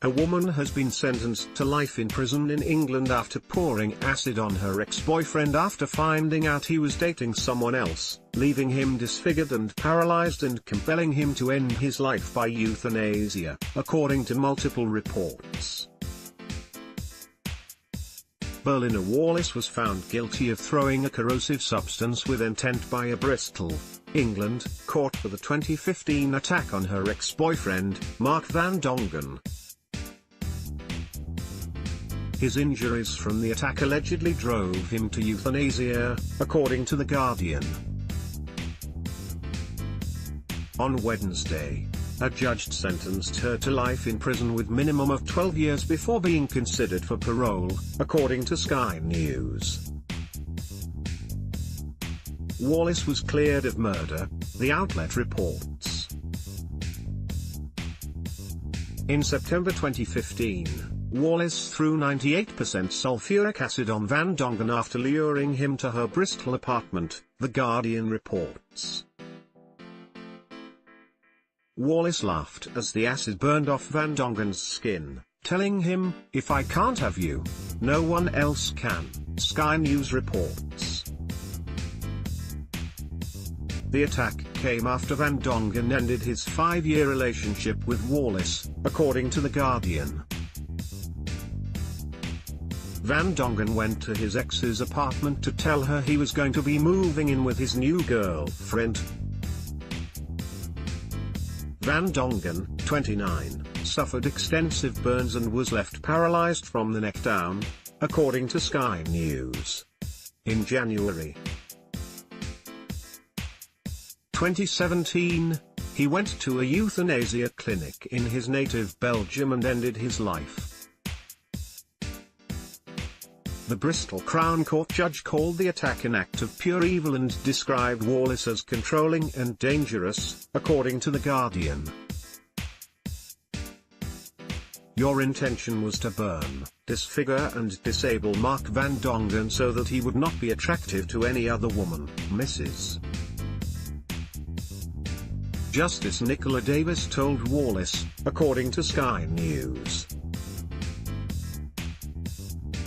A woman has been sentenced to life in prison in England after pouring acid on her ex-boyfriend after finding out he was dating someone else, leaving him disfigured and paralyzed and compelling him to end his life by euthanasia, according to multiple reports. Berliner Wallace was found guilty of throwing a corrosive substance with intent by a Bristol, England, court for the 2015 attack on her ex-boyfriend, Mark van Dongen. His injuries from the attack allegedly drove him to euthanasia, according to The Guardian. On Wednesday, a judge sentenced her to life in prison with minimum of 12 years before being considered for parole, according to Sky News. Wallace was cleared of murder, the outlet reports. In September 2015, Wallace threw 98% sulfuric acid on Van Dongen after luring him to her Bristol apartment, The Guardian reports. Wallace laughed as the acid burned off Van Dongen's skin, telling him, "If I can't have you, no one else can," Sky News reports. The attack came after Van Dongen ended his 5-year relationship with Wallace, according to The Guardian. Van Dongen went to his ex's apartment to tell her he was going to be moving in with his new girlfriend. Van Dongen, 29, suffered extensive burns and was left paralyzed from the neck down, according to Sky News. In January 2017, he went to a euthanasia clinic in his native Belgium and ended his life. The Bristol Crown Court judge called the attack an act of pure evil and described Wallace as controlling and dangerous, according to The Guardian. "Your intention was to burn, disfigure and disable Mark van Dongen so that he would not be attractive to any other woman, Mrs. Justice Nicola Davis told Wallace, according to Sky News.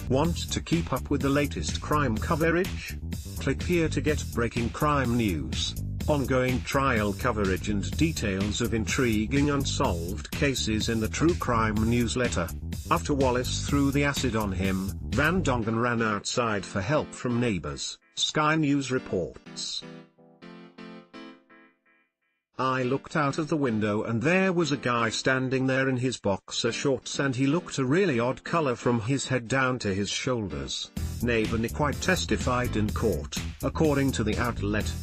Want to keep up with the latest crime coverage? Click here to get breaking crime news, ongoing trial coverage and details of intriguing unsolved cases in the True Crime newsletter. After Wallace threw the acid on him, Van Dongen ran outside for help from neighbors, Sky News reports. "I looked out of the window and there was a guy standing there in his boxer shorts and he looked a really odd color from his head down to his shoulders," neighbor Nick White testified in court, according to the outlet.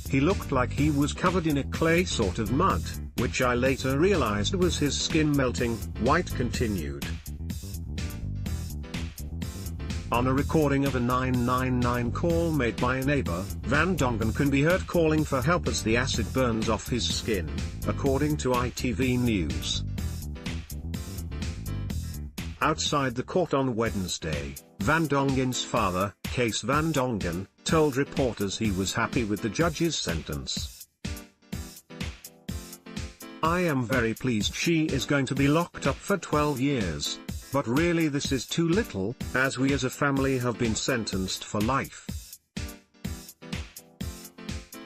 "He looked like he was covered in a clay sort of mud, which I later realized was his skin melting," White continued. On a recording of a 999 call made by a neighbor, Van Dongen can be heard calling for help as the acid burns off his skin, according to ITV News. Outside the court on Wednesday, Van Dongen's father, Kees van Dongen, told reporters he was happy with the judge's sentence. "I am very pleased she is going to be locked up for 12 years. But really this is too little, as we as a family have been sentenced for life.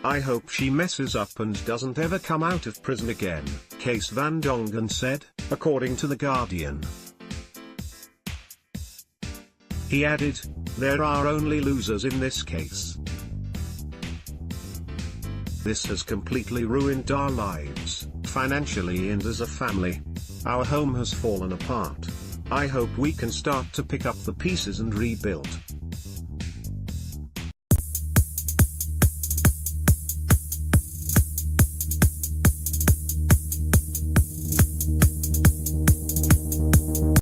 I hope she messes up and doesn't ever come out of prison again," Kees van Dongen said, according to The Guardian. He added, "There are only losers in this case. This has completely ruined our lives, financially and as a family. Our home has fallen apart. I hope we can start to pick up the pieces and rebuild."